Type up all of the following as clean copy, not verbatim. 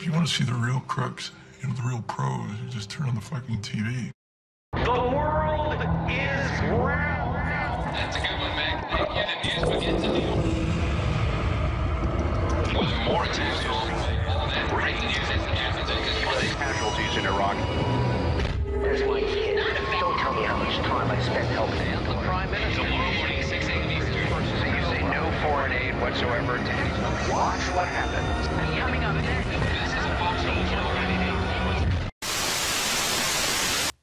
If you want to see the real crooks, you know, the real pros, you just turn on the fucking TV. The world is round. That's a good one, Meg. Thank you. The news begins anew. With more attacks and breaking news as it happens. Casualties in Iraq. There's my kid. Don't tell me how much time I spent helping him. The Prime Minister. Tomorrow morning, 6 a.m. Eastern. So you say no foreign aid whatsoever to anyone. Watch what happens. Coming up next. This is a Fox News already.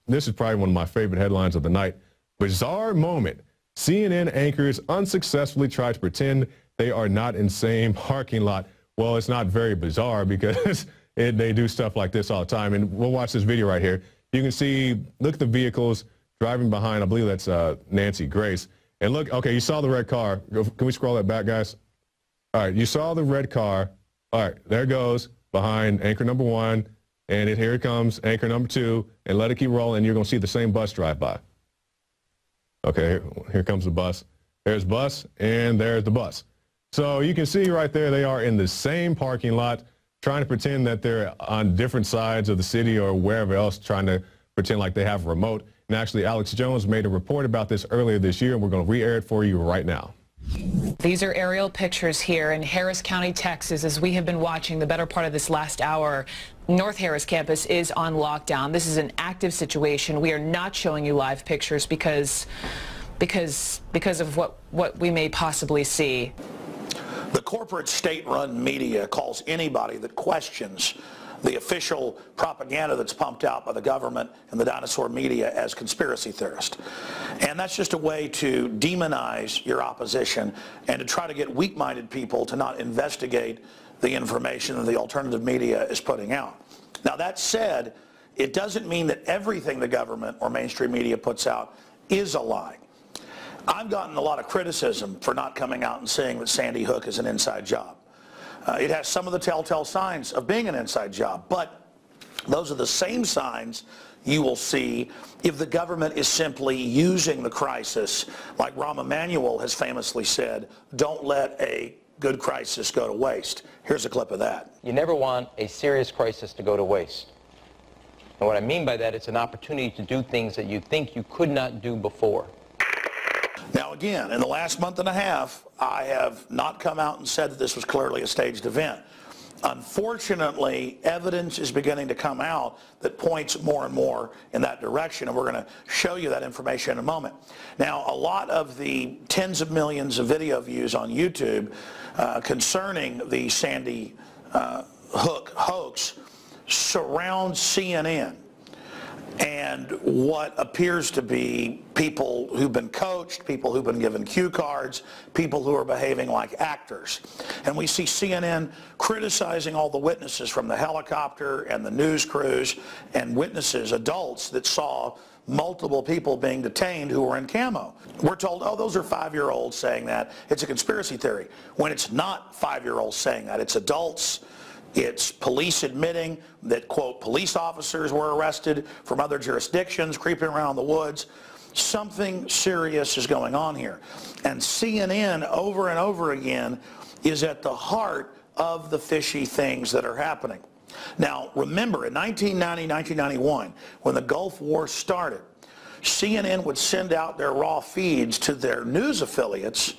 This is probably one of my favorite headlines of the night. Bizarre moment. CNN anchors unsuccessfully try to pretend they are not in same parking lot. Well, it's not very bizarre because they do stuff like this all the time. And we'll watch this video right here. You can see, look at the vehicles driving behind. I believe that's Nancy Grace. And look, okay, you saw the red car. Can we scroll that back, guys? All right, you saw the red car. All right, there it goes behind anchor number 1. And here it comes, anchor number 2. And let it keep rolling. You're going to see the same bus drive by. Okay, here comes the bus. There's bus, and there's the bus. So you can see right there they are in the same parking lot trying to pretend that they're on different sides of the city or wherever else, trying to pretend like they have a remote. And actually, Alex Jones made a report about this earlier this year, and we're going to re-air it for you right now. These are aerial pictures here in Harris County, Texas, as we have been watching the better part of this last hour. North Harris campus is on lockdown. This is an active situation. We are not showing you live pictures because of what we may possibly see. The corporate state-run media calls anybody that questions the official propaganda that's pumped out by the government and the dinosaur media as conspiracy theorist. And that's just a way to demonize your opposition and to try to get weak-minded people to not investigate the information that the alternative media is putting out. Now, that said, it doesn't mean that everything the government or mainstream media puts out is a lie. I've gotten a lot of criticism for not coming out and saying that Sandy Hook is an inside job. It has some of the telltale signs of being an inside job, but those are the same signs you will see if the government is simply using the crisis, like Rahm Emanuel has famously said, don't let a good crisis go to waste. Here's a clip of that. You never want a serious crisis to go to waste. And what I mean by that, it's an opportunity to do things that you think you could not do before. Now again, in the last month and a half, I have not come out and said that this was clearly a staged event. Unfortunately, evidence is beginning to come out that points more and more in that direction, and we're going to show you that information in a moment. Now, a lot of the tens of millions of video views on YouTube concerning the Sandy Hook hoax surround CNN and what appears to be people who've been coached, people who've been given cue cards, people who are behaving like actors. And we see CNN criticizing all the witnesses from the helicopter and the news crews and witnesses, adults that saw multiple people being detained who were in camo. We're told, oh, those are 5-year-olds saying that. It's a conspiracy theory. When it's not 5-year-olds saying that, it's adults. It's police admitting that, quote, police officers were arrested from other jurisdictions, creeping around the woods. Something serious is going on here. And CNN over and over again is at the heart of the fishy things that are happening. Now, remember, in 1990, 1991, when the Gulf War started, CNN would send out their raw feeds to their news affiliates,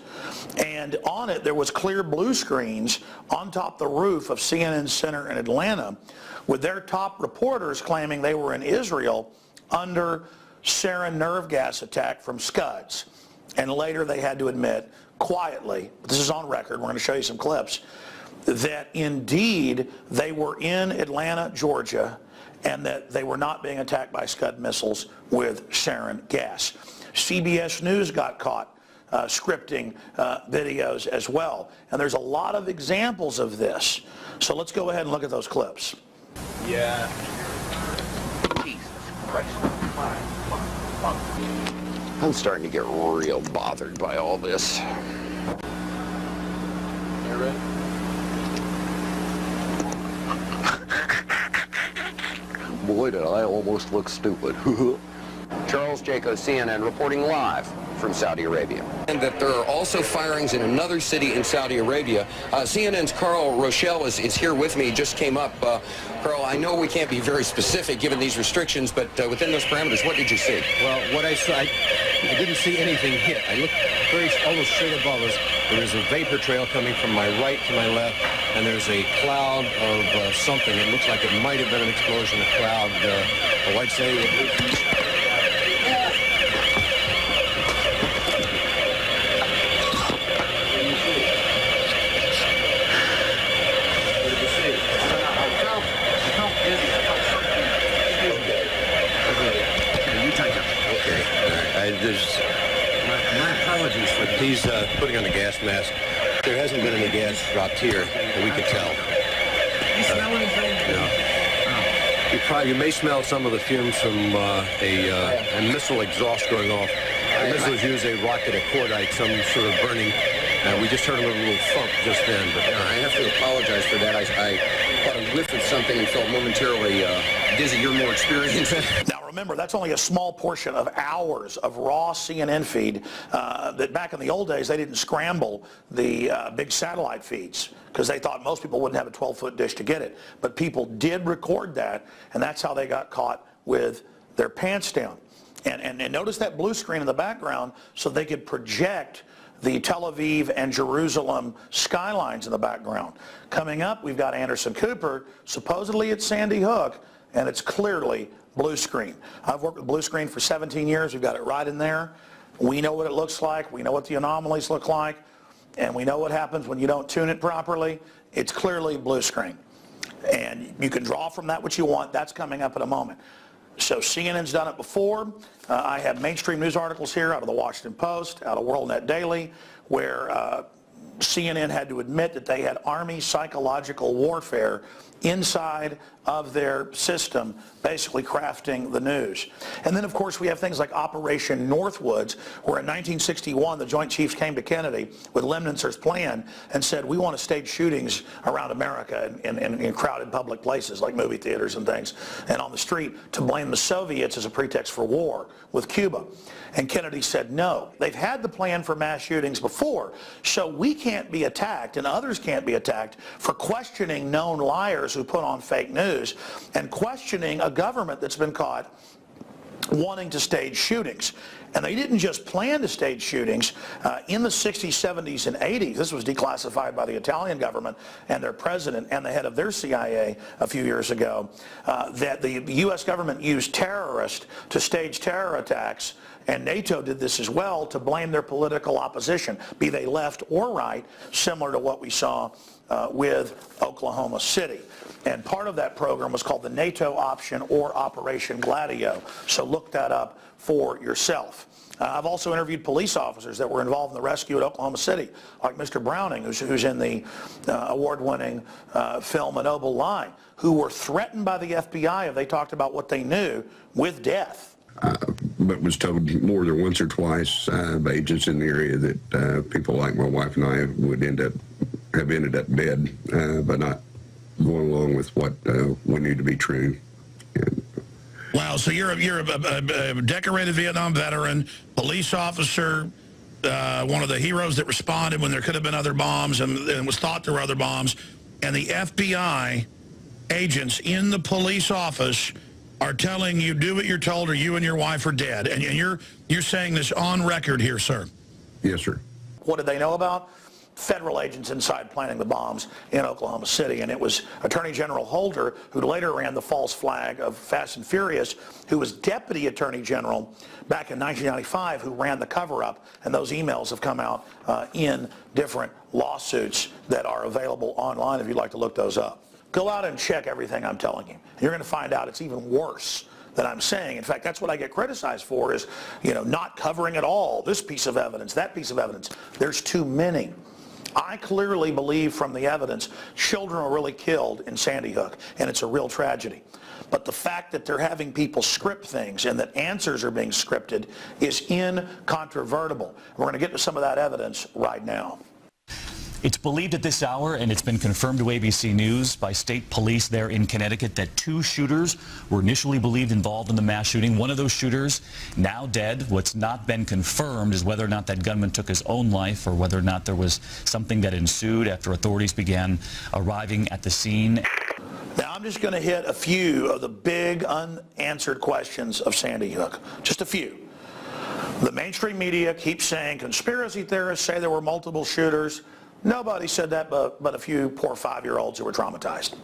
and on it there was clear blue screens on top the roof of CNN Center in Atlanta with their top reporters claiming they were in Israel under sarin nerve gas attack from Scuds. And later they had to admit quietly, this is on record, we're going to show you some clips, that indeed they were in Atlanta, Georgia, and that they were not being attacked by Scud missiles with sarin gas. CBS News got caught scripting videos as well. And there's a lot of examples of this. So let's go ahead and look at those clips. Yeah. Jesus Christ. I'm starting to get real bothered by all this. You ready? Boy, did I almost look stupid. Charles Jaco, CNN, reporting live from Saudi Arabia. And that there are also firings in another city in Saudi Arabia. CNN's Carl Rochelle is here with me. He just came up. Carl, I know we can't be very specific given these restrictions, but within those parameters, what did you see? Well, what I saw, I didn't see anything hit. I looked almost straight above us. There is a vapor trail coming from my right to my left, and there's a cloud of something. It looks like it might have been an explosion, a cloud. I'd say my apologies for he's putting on a gas mask. There hasn't been any gas dropped here that we could tell. You smell anything? No. You may smell some of the fumes from a missile exhaust going off. The missiles use a rocket, a cordite, some sort of burning. We just heard a little thump just then. But I have to apologize for that. I caught a whiff of something and felt momentarily dizzy. You're more experienced. Now remember, that's only a small portion of hours of raw CNN feed that back in the old days they didn't scramble the big satellite feeds because they thought most people wouldn't have a 12-foot dish to get it. But people did record that, and that's how they got caught with their pants down. And notice that blue screen in the background so they could project the Tel Aviv and Jerusalem skylines in the background. Coming up, we've got Anderson Cooper. Supposedly it's Sandy Hook, and it's clearly blue screen. I've worked with blue screen for 17 years. We've got it right in there. We know what it looks like. We know what the anomalies look like. And we know what happens when you don't tune it properly. It's clearly blue screen. And you can draw from that what you want. That's coming up in a moment. So CNN's done it before. I have mainstream news articles here out of the Washington Post, out of WorldNet Daily, where CNN had to admit that they had Army psychological warfare inside of their system, basically crafting the news. And then, of course, we have things like Operation Northwoods, where in 1961 the Joint Chiefs came to Kennedy with Lemnitzer's plan and said, we want to stage shootings around America in crowded public places like movie theaters and things, and on the street to blame the Soviets as a pretext for war with Cuba. And Kennedy said no. They've had the plan for mass shootings before, so we can't be attacked and others can't be attacked for questioning known liars who put on fake news and questioning a government that's been caught wanting to stage shootings. And they didn't just plan to stage shootings. In the 60s, 70s, and 80s, this was declassified by the Italian government and their president and the head of their CIA a few years ago, that the U.S. government used terrorists to stage terror attacks, and NATO did this as well to blame their political opposition, be they left or right, similar to what we saw with Oklahoma City. And part of that program was called the NATO option or Operation Gladio. So look that up for yourself. I've also interviewed police officers that were involved in the rescue at Oklahoma City, like Mr. Browning, who's in the award-winning film A Noble Lie, who were threatened by the FBI if they talked about what they knew with death. But was told more than once or twice by agents in the area that people like my wife and I would have ended up dead by not going along with what we knew to be true. Wow, so you're a decorated Vietnam veteran, police officer, one of the heroes that responded when there could have been other bombs and was thought there were other bombs, and the FBI agents in the police office are telling you do what you're told or you and your wife are dead. And you're saying this on record here, sir. Yes, sir. What did they know about? Federal agents inside planning the bombs in Oklahoma City. And it was Attorney General Holder, who later ran the false flag of Fast and Furious, who was Deputy Attorney General back in 1995, who ran the cover-up. And those emails have come out in different lawsuits that are available online if you'd like to look those up. Go out and check everything I'm telling you. You're going to find out it's even worse than I'm saying. In fact, that's what I get criticized for is, not covering at all this piece of evidence, that piece of evidence. There's too many. I clearly believe from the evidence children were really killed in Sandy Hook, and it's a real tragedy. But the fact that they're having people script things and that answers are being scripted is incontrovertible. We're going to get to some of that evidence right now. It's believed at this hour, and it's been confirmed to ABC News by state police there in Connecticut, that 2 shooters were initially believed involved in the mass shooting. One of those shooters now dead. What's not been confirmed is whether or not that gunman took his own life or whether or not there was something that ensued after authorities began arriving at the scene. Now, I'm just going to hit a few of the big unanswered questions of Sandy Hook. Just a few. The mainstream media keeps saying conspiracy theorists say there were multiple shooters. Nobody said that but a few poor 5-year-olds who were traumatized.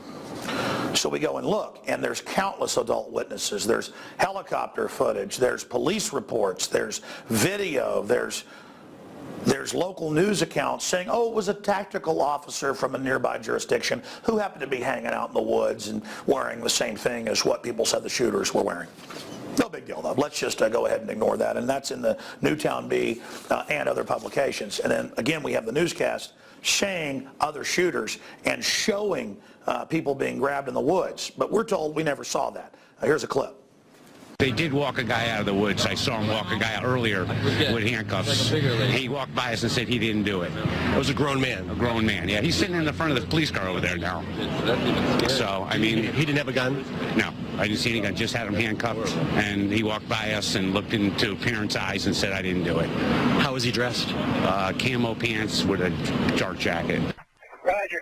So we go and look, and there's countless adult witnesses. There's helicopter footage. There's police reports. There's video. There's local news accounts saying, oh, it was a tactical officer from a nearby jurisdiction who happened to be hanging out in the woods and wearing the same thing as what people said the shooters were wearing. No big deal, though. Let's just go ahead and ignore that. And that's in the Newtown Bee and other publications. And then, again, we have the newscast saying other shooters and showing people being grabbed in the woods. But we're told we never saw that. Here's a clip. They did walk a guy out of the woods. I saw him walk a guy out earlier with handcuffs. He walked by us and said he didn't do it. It was a grown man. A grown man, yeah. He's sitting in the front of the police car over there now. So, I mean... He didn't have a gun? No, I didn't see any gun. Just had him handcuffed. And he walked by us and looked into parents' eyes and said, I didn't do it. How was he dressed? Camo pants with a dark jacket. Roger.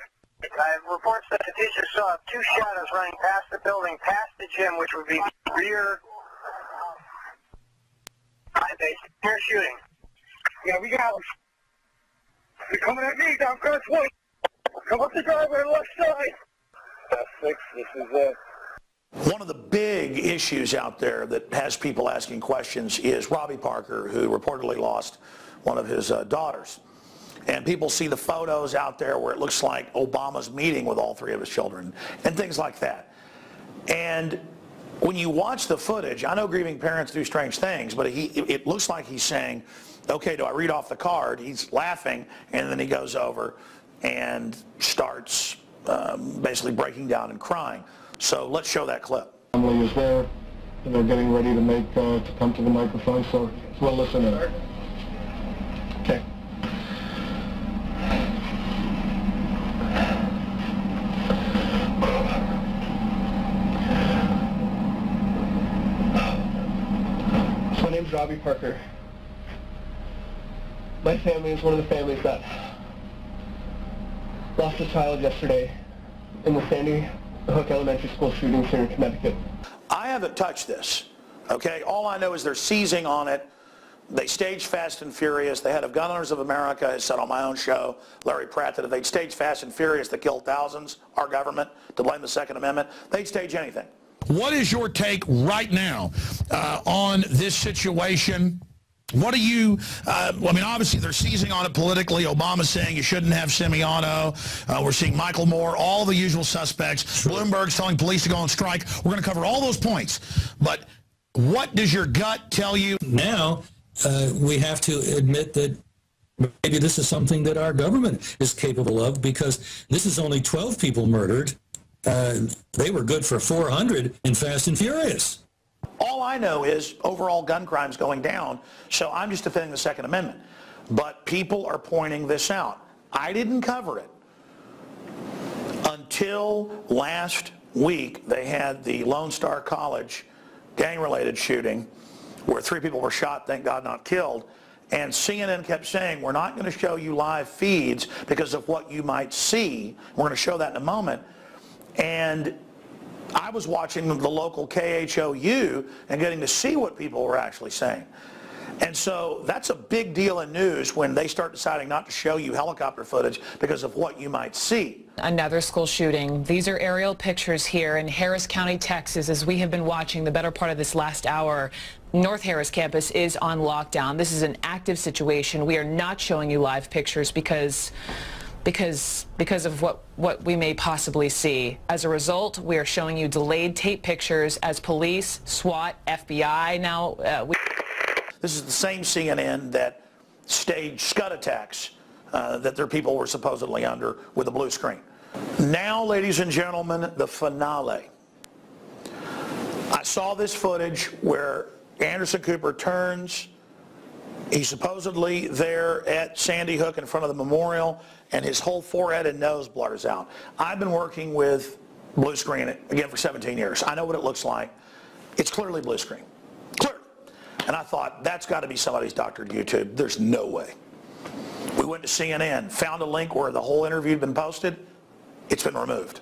Reports that the teacher saw 2 shadows running past the building, past the gym, which would be rear... They're shooting. Yeah, we got them. They're coming at me down Cross Point. Come up the driveway on the left side. That's 6. This is it. One of the big issues out there that has people asking questions is Robbie Parker, who reportedly lost one of his daughters. And people see the photos out there where it looks like Obama's meeting with all 3 of his children and things like that. And when you watch the footage, I know grieving parents do strange things, but it looks like he's saying, okay, do I read off the card? He's laughing, and then he goes over and starts basically breaking down and crying. So let's show that clip. Family is there, and they're getting ready to come to the microphone, so we'll listen in. Okay. My name's Robbie Parker. My family is one of the families that lost a child yesterday in the Sandy Hook Elementary School shootings here in Connecticut. I haven't touched this, okay? All I know is they're seizing on it. They staged Fast and Furious. The head of Gun Owners of America has said on my own show, Larry Pratt, that if they'd stage Fast and Furious that killed thousands, our government, to blame the Second Amendment, they'd stage anything. What is your take right now on this situation? What do you, I mean, obviously they're seizing on it politically. Obama's saying you shouldn't have Semiano. We're seeing Michael Moore, all the usual suspects. Bloomberg's telling police to go on strike. We're going to cover all those points. But what does your gut tell you? Now, we have to admit that maybe this is something that our government is capable of, because this is only 12 people murdered. They were good for 400 in Fast and Furious. All I know is overall gun crimes going down, so I'm just defending the Second Amendment. But people are pointing this out. I didn't cover it until last week. They had the Lone Star College gang-related shooting where 3 people were shot, thank God not killed. And CNN kept saying, we're not going to show you live feeds because of what you might see. We're going to show that in a moment. And I was watching the local KHOU and getting to see what people were actually saying. And so that's a big deal in news when they start deciding not to show you helicopter footage because of what you might see. Another school shooting. These are aerial pictures here in Harris County, Texas, as we have been watching the better part of this last hour. North Harris campus is on lockdown. This is an active situation. We are not showing you live pictures because of what we may possibly see. As a result, we are showing you delayed tape pictures as police, SWAT, FBI now. This is the same CNN that staged Scud attacks that their people were supposedly under with a blue screen. Now, ladies and gentlemen, the finale. I saw this footage where Anderson Cooper turns He's supposedly there at Sandy Hook in front of the memorial, and his whole forehead and nose blurs out. I've been working with blue screen, again, for 17 years. I know what it looks like. It's clearly blue screen. Clearly. And I thought, that's got to be somebody's doctored YouTube. There's no way. We went to CNN, found a link where the whole interview had been posted. It's been removed.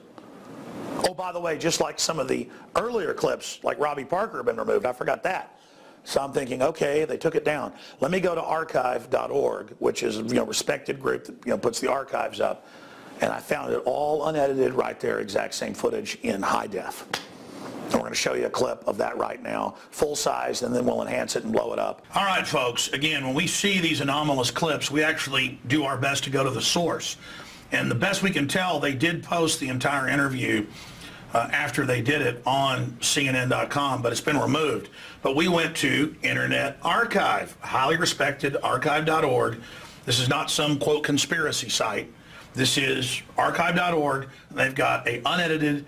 Oh, by the way, just like some of the earlier clips, like Robbie Parker, have been removed. I forgot that. So I'm thinking, okay, they took it down. Let me go to archive.org, which is a respected group that puts the archives up, and I found it all unedited right there, exact same footage in high def. And we're going to show you a clip of that right now, full size, and then we'll enhance it and blow it up. All right, folks. Again, when we see these anomalous clips, we actually do our best to go to the source. And the best we can tell, they did post the entire interview after they did it on CNN.com, but it's been removed. But we went to Internet Archive, highly respected archive.org. This is not some, quote, conspiracy site. This is archive.org. They've got an unedited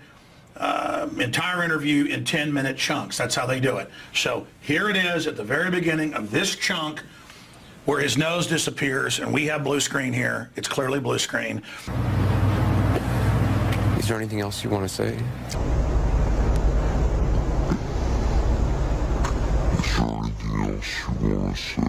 entire interview in 10-minute chunks. That's how they do it. So here it is at the very beginning of this chunk where his nose disappears, and we have blue screen here. It's clearly blue screen. Is there anything else you want to say? Is there anything else you want to say?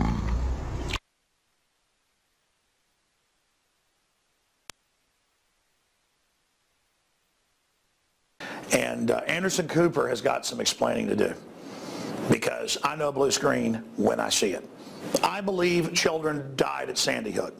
And Anderson Cooper has got some explaining to do, because I know blue screen when I see it. I believe children died at Sandy Hook,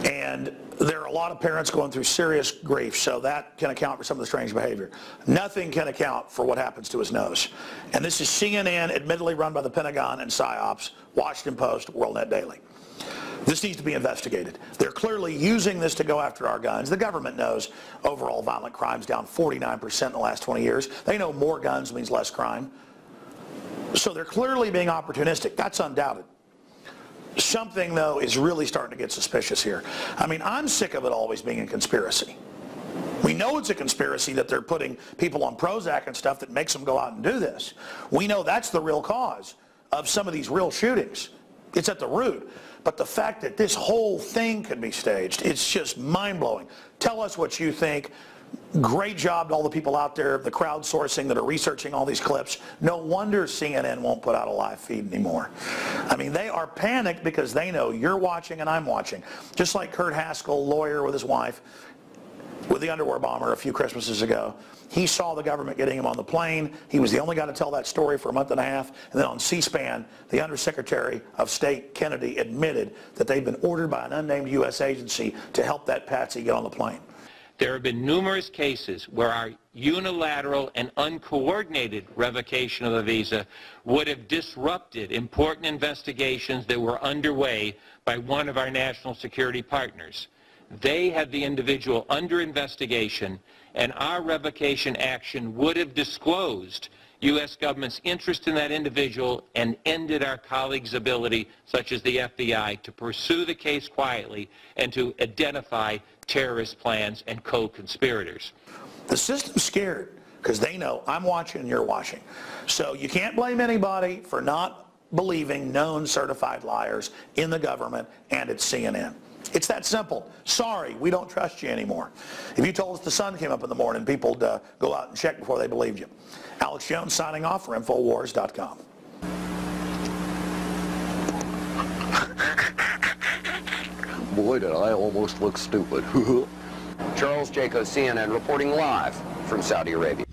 and there are a lot of parents going through serious grief, so that can account for some of the strange behavior. Nothing can account for what happens to his nose. And this is CNN, admittedly run by the Pentagon and PSYOPs, Washington Post, WorldNet Daily. This needs to be investigated. They're clearly using this to go after our guns. The government knows overall violent crime's down 49% in the last 20 years. They know more guns means less crime. So they're clearly being opportunistic. That's undoubted. Something, though, is really starting to get suspicious here. I mean, I'm sick of it always being a conspiracy. We know it's a conspiracy that they're putting people on Prozac and stuff that makes them go out and do this. We know that's the real cause of some of these real shootings. It's at the root. But the fact that this whole thing could be staged, it's just mind-blowing. Tell us what you think. Great job to all the people out there, the crowdsourcing that are researching all these clips. No wonder CNN won't put out a live feed anymore. I mean, they are panicked because they know you're watching and I'm watching. Just like Kurt Haskell, lawyer with his wife, with the underwear bomber a few Christmases ago. He saw the government getting him on the plane. He was the only guy to tell that story for a month and a half. And then on C-SPAN, the Undersecretary of State Kennedy admitted that they'd been ordered by an unnamed U.S. agency to help that patsy get on the plane. There have been numerous cases where our unilateral and uncoordinated revocation of a visa would have disrupted important investigations that were underway by one of our national security partners. They had the individual under investigation, and our revocation action would have disclosed U.S. government's interest in that individual and ended our colleagues' ability, such as the FBI, to pursue the case quietly and to identify terrorist plans and co-conspirators. The system's scared because they know I'm watching and you're watching. So you can't blame anybody for not believing known certified liars in the government and at CNN. It's that simple. Sorry, we don't trust you anymore. If you told us the sun came up in the morning, people would go out and check before they believed you. Alex Jones signing off for Infowars.com. Boy, did I almost look stupid. Charles Jaco, CNN, reporting live from Saudi Arabia.